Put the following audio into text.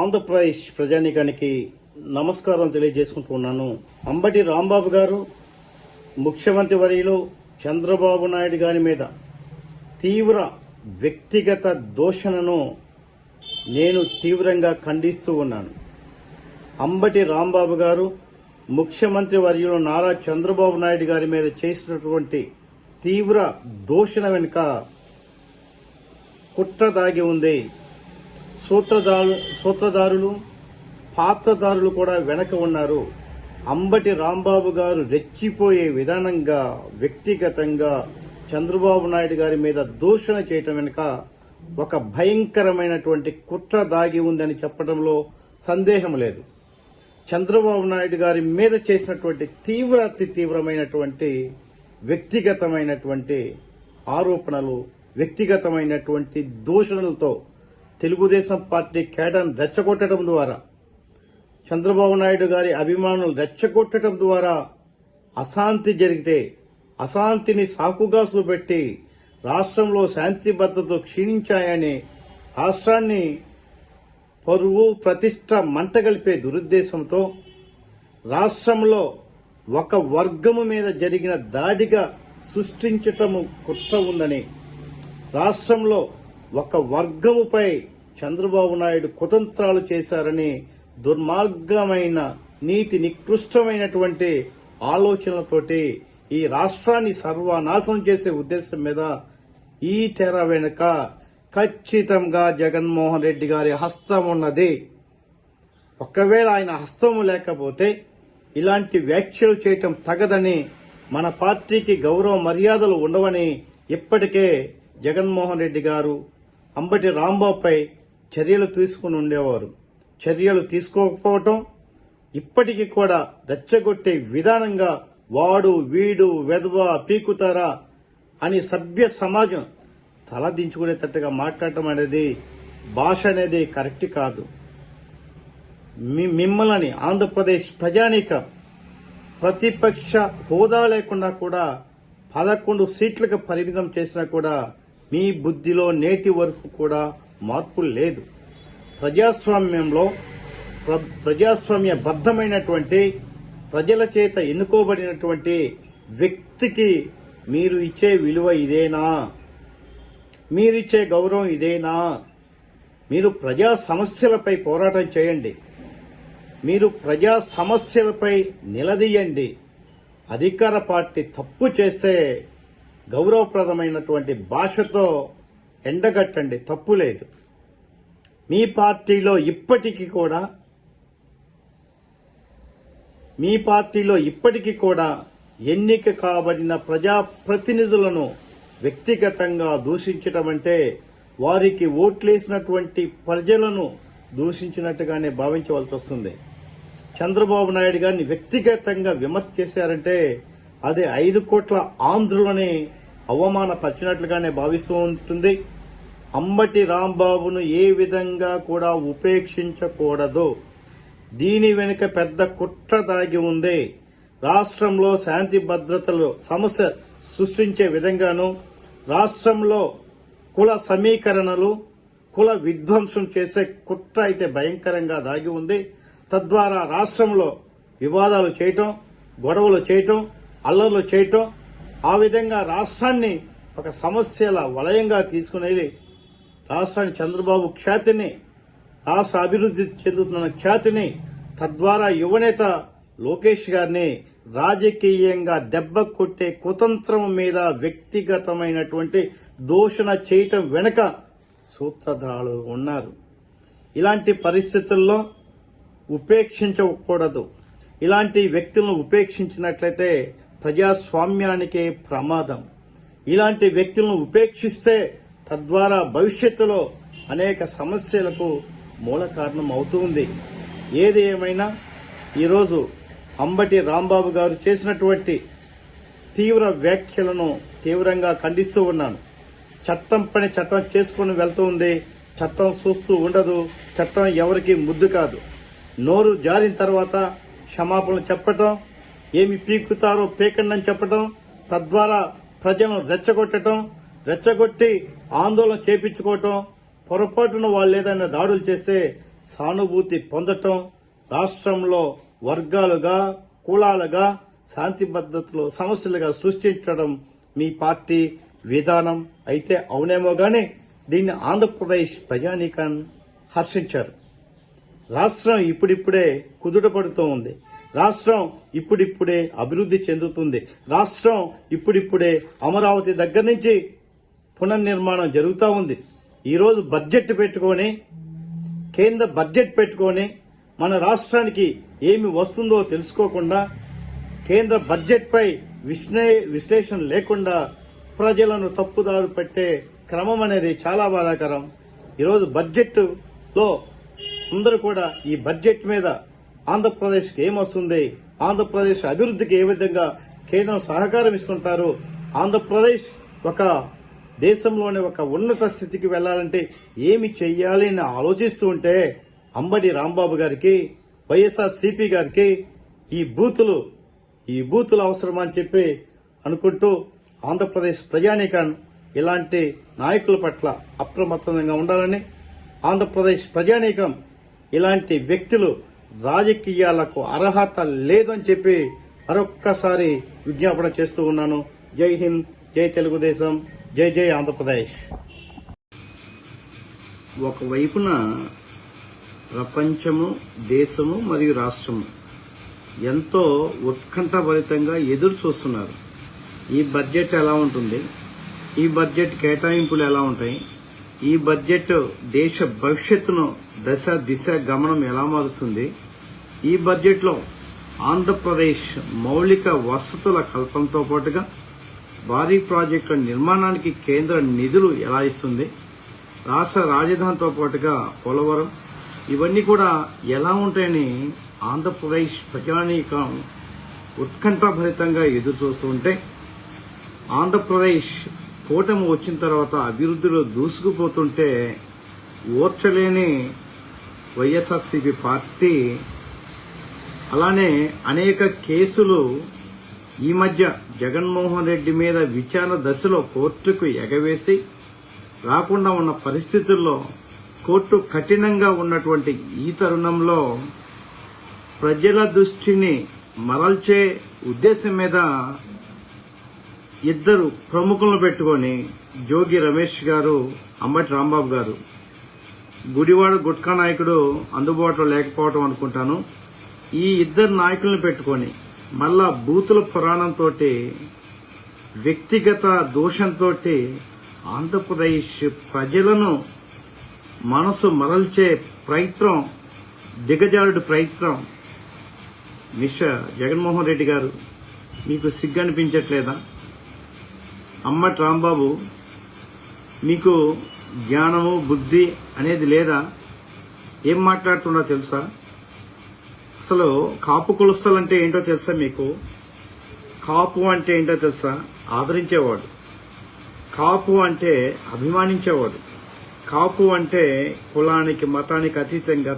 ఆంధ్రప్రదేశ్ ప్రజానీకానికి నమస్కారం తెలియజేసుకుంటున్నాను. అంబటి రాంబాబు గారు ముఖ్యమంత్రి వర్యులు చంద్రబాబు నాయుడు గారి మీద తీవ్ర వ్యక్తిగత దూషణను నేను తీవ్రంగా ఖండిస్తూ ఉన్నాను. అంబటి రాంబాబు గారు ముఖ్యమంత్రి వర్యులు నారా చంద్రబాబు నాయుడు గారి మీద చేసినటువంటి తీవ్ర దూషణ వెనుక కుట్ర దాగి ఉంది. సూత్రధారులు పాత్రధారులు కూడా వెనక ఉన్నారు. అంబటి రాంబాబు గారు రెచ్చిపోయే విధానంగా వ్యక్తిగతంగా చంద్రబాబు నాయుడు గారి మీద దూషణ చేయటం వెనుక ఒక భయంకరమైనటువంటి కుట్ర దాగి ఉందని చెప్పడంలో సందేహం లేదు. చంద్రబాబు నాయుడు గారి మీద చేసినటువంటి అతి తీవ్రమైనటువంటి వ్యక్తిగతమైనటువంటి ఆరోపణలు, వ్యక్తిగతమైనటువంటి దూషణలతో తెలుగుదేశం పార్టీ కేడర్ను రెచ్చగొట్టడం ద్వారా, చంద్రబాబు నాయుడు గారి అభిమానులు రెచ్చగొట్టడం ద్వారా అశాంతి జరిగితే అశాంతిని సాకుగా చూపెట్టి రాష్ట్రంలో శాంతి భద్రతలు క్షీణించాయని రాష్ట్రాన్ని పరువు ప్రతిష్ట మంటగలిపే దురుద్దేశంతో రాష్ట్రంలో ఒక వర్గము మీద జరిగిన దాడిగా సృష్టించటము కుట్ర ఉందని, రాష్ట్రంలో ఒక వర్గముపై చంద్రబాబు నాయుడు కుతంత్రాలు చేశారని దుర్మార్గమైన నీతి నికృష్టమైనటువంటి ఆలోచనలతోటి ఈ రాష్ట్రాన్ని సర్వనాశనం చేసే ఉద్దేశం మీద ఈ తెర వెనుక ఖచ్చితంగా జగన్మోహన్ రెడ్డి గారి హస్తం ఉన్నది. ఒకవేళ ఆయన హస్తం లేకపోతే ఇలాంటి వ్యాఖ్యలు చేయటం తగదని, మన పార్టీకి గౌరవ మర్యాదలు ఉండవని ఇప్పటికే జగన్మోహన్ రెడ్డి గారు అంబటి రాంబాబుపై చర్యలు తీసుకుని ఉండేవారు. చర్యలు తీసుకోకపోవటం, ఇప్పటికీ కూడా రెచ్చగొట్టే విధానంగా వాడు వీడు వెధవ పీకుతారా అని సభ్య సమాజం తలదించుకునేటట్టుగా మాట్లాడటం అనేది, భాష అనేది కరెక్ట్ కాదు. మిమ్మల్ని ఆంధ్రప్రదేశ్ ప్రజానీక ప్రతిపక్ష హోదా లేకుండా కూడా 11 సీట్లకు పరిమితం చేసినా కూడా మీ బుద్ధిలో నేటి వరకు కూడా మార్పు లేదు. ప్రజాస్వామ్యంలో ప్రజాస్వామ్యబద్దమైనటువంటి ప్రజల చేత ఎన్నుకోబడినటువంటి వ్యక్తికి మీరు ఇచ్చే విలువ ఇదేనా? మీరిచ్చే గౌరవం ఇదేనా? మీరు ప్రజా సమస్యలపై పోరాటం చేయండి. మీరు ప్రజా సమస్యలపై నిలదీయండి. అధికార పార్టీ తప్పు చేస్తే గౌరవప్రదమైనటువంటి భాషతో ఎండగట్టండి, తప్పు లేదు. మీ పార్టీలో ఇప్పటికీ కూడా ఎన్నిక కాబడిన ప్రజాప్రతినిధులను వ్యక్తిగతంగా దూషించడం అంటే వారికి ఓట్లేసినటువంటి ప్రజలను దూషించినట్టుగానే భావించవలసి వస్తుంది. చంద్రబాబు నాయుడు గారిని వ్యక్తిగతంగా విమర్శ చేశారంటే అది 5 కోట్ల ఆంధ్రులని అవమానపరిచినట్లుగానే భావిస్తూ ఉంటుంది. అంబటి రాంబాబును ఏ విధంగా కూడా ఉపేక్షించకూడదు. దీని వెనుక పెద్ద కుట్ర దాగి ఉంది. రాష్ట్రంలో శాంతి భద్రతలు సమస్య సృష్టించే విధంగాను, రాష్ట్రంలో కుల సమీకరణలు, కుల విధ్వంసం చేసే కుట్ర అయితే భయంకరంగా దాగి ఉంది. తద్వారా రాష్ట్రంలో వివాదాలు చేయటం, గొడవలు చేయటం, అల్లర్లు చేయటం, ఆ విధంగా రాష్ట్రాన్ని ఒక సమస్యల వలయంగా తీసుకునేది రాష్ట్రాన్ని, చంద్రబాబు ఖ్యాతిని, రాష్ట్ర అభివృద్ధి చెందుతున్న ఖ్యాతిని, తద్వారా యువనేత లోకేష్ గారిని రాజకీయంగా దెబ్బ కొట్టే కుతంత్రం మీద వ్యక్తిగతమైనటువంటి దూషణ చేయటం వెనుక సూత్రధారులు ఉన్నారు. ఇలాంటి పరిస్థితుల్లో ఉపేక్షించకూడదు. ఇలాంటి వ్యక్తులను ఉపేక్షించినట్లయితే ప్రజాస్వామ్యానికే ప్రమాదం. ఇలాంటి వ్యక్తులను ఉపేక్షిస్తే తద్వారా భవిష్యత్తులో అనేక సమస్యలకు మూల కారణం అవుతుంది. ఏది ఏమైనా ఈరోజు అంబటి రాంబాబు గారు చేసినటువంటి తీవ్ర వ్యాఖ్యలను తీవ్రంగా ఖండిస్తూ ఉన్నాను. చట్టం పని చట్టం చేసుకుని వెళ్తూ ఉంది. చట్టం చూస్తూ ఉండదు. చట్టం ఎవరికి ముద్దు కాదు. నోరు జారిన తర్వాత క్షమాపణలు చెప్పటం, ఏమి పీకుతారో పీకండి చెప్పటం, తద్వారా ప్రజలను రెచ్చగొట్టి ఆందోళన చేపించుకోవటం, పొరపాటున వాళ్ళు ఏదైనా దాడులు చేస్తే సానుభూతి పొందటం, రాష్ట్రంలో వర్గాలుగా, కులాలుగా, శాంతి భద్రతలు సమస్యలుగా సృష్టించడం మీ పార్టీ విధానం అయితే అవునేమో గాని దీన్ని ఆంధ్రప్రదేశ్ ప్రజానీకాన్ని హర్షించారు. రాష్ట్రం ఇప్పుడిప్పుడే కుదుటపడుతూ ఉంది. రాష్ట్రం ఇప్పుడిప్పుడే అభివృద్ధి చెందుతుంది. రాష్ట్రం ఇప్పుడిప్పుడే అమరావతి దగ్గర నుంచి పునర్నిర్మాణం జరుగుతూ ఉంది. ఈరోజు బడ్జెట్ పెట్టుకొని, కేంద్ర బడ్జెట్ పెట్టుకొని మన రాష్ట్రానికి ఏమి వస్తుందో తెలుసుకోకుండా, కేంద్ర బడ్జెట్ పై విశ్లేషణ లేకుండా ప్రజలను తప్పుదారు పెట్టే క్రమం అనేది చాలా బాధాకరం. ఈరోజు బడ్జెట్ లో అందరూ కూడా ఈ బడ్జెట్ మీద ఆంధ్రప్రదేశ్కి ఏమొస్తుంది, ఆంధ్రప్రదేశ్ అభివృద్ధికి ఏ విధంగా కేంద్రం సహకారం ఇస్తుంటారు, ఆంధ్రప్రదేశ్ ఒక దేశంలోని ఒక ఉన్నత స్థితికి వెళ్లాలంటే ఏమి చెయ్యాలి అని ఆలోచిస్తూ ఉంటే అంబటి రాంబాబు గారికి, వైఎస్ఆర్సీపీ గారికి ఈ బూతులు అవసరమని చెప్పి అనుకుంటూ ఆంధ్రప్రదేశ్ ప్రజానీకాన్ని ఇలాంటి నాయకుల పట్ల అప్రమత్తంగా ఉండాలని, ఆంధ్రప్రదేశ్ ప్రజానీకం ఇలాంటి వ్యక్తులు రాజకీయాలకు అర్హత లేదని చెప్పి మరొక్కసారి విజ్ఞాపన చేస్తూ ఉన్నాను. జై హింద్, జై తెలుగుదేశం, జై జై ఆంధ్రప్రదేశ్. ఒకవైపున ప్రపంచము, దేశము మరియు రాష్ట్రము ఎంతో ఉత్కంఠభరితంగా ఎదురు చూస్తున్నారు. ఈ బడ్జెట్ ఎలా ఉంటుంది, ఈ బడ్జెట్ కేటాయింపులు ఎలా ఉంటాయి, ఈ బడ్జెట్ దేశ భవిష్యత్తును దిశ గమనం ఎలా మారుస్తుంది, ఈ బడ్జెట్లో ఆంధ్రప్రదేశ్ మౌలిక వసతుల కల్పనతో పాటుగా భారీ ప్రాజెక్టుల నిర్మాణానికి కేంద్ర నిధులు ఎలా ఇస్తుంది, రాష్ట్ర రాజధానితో పాటుగా పోలవరం, ఇవన్నీ కూడా ఎలా ఉంటాయని ఆంధ్రప్రదేశ్ ప్రజానీకం ఉత్కంఠభరితంగా ఎదురు చూస్తూ ఉంటే, ఆంధ్రప్రదేశ్ కూటమి వచ్చిన తర్వాత అభివృద్ధిలో దూసుకుపోతుంటే ఓర్చలేని వైఎస్ఆర్సీపీ పార్టీ, అలానే అనేక కేసులు ఈ మధ్య జగన్మోహన్ రెడ్డి మీద విచారణ దశలో కోర్టుకు ఎగవేసి రాకుండా ఉన్న పరిస్థితుల్లో కోర్టు కఠినంగా ఉన్నటువంటి ఈ తరుణంలో ప్రజల దృష్టిని మరల్చే ఉద్దేశం మీద ఇద్దరు ప్రముఖులను పెట్టుకొని జోగి రమేష్ గారు, అంబటి రాంబాబు గారు, గుడివాడ గుట్కా నాయకుడు అందుబాటులో లేకపోవడం అనుకుంటాను, ఈ ఇద్దరు నాయకులను పెట్టుకొని మళ్ళా బూతుల పురాణంతో, వ్యక్తిగత దోషంతో ఆంధ్రప్రదేశ్ ప్రజలను మనసు మరల్చే ప్రయత్నం, దిగజారుడు ప్రయత్నం. మిస్టర్ జగన్మోహన్ రెడ్డి గారు, మీకు సిగ్గు అనిపించట్లేదా? అంబటి రాంబాబు, మీకు జ్ఞానము బుద్ధి అనేది లేదా? ఏం మాట్లాడుతున్నా తెలుసా? అసలు కాపు కులస్తులంటే ఏంటో తెలుసా మీకు? కాపు అంటే ఏంటో తెలుసా? ఆదరించేవాడు. కాపు అంటే అభిమానించేవాడు. కాపు అంటే కులానికి మతానికి అతీతంగా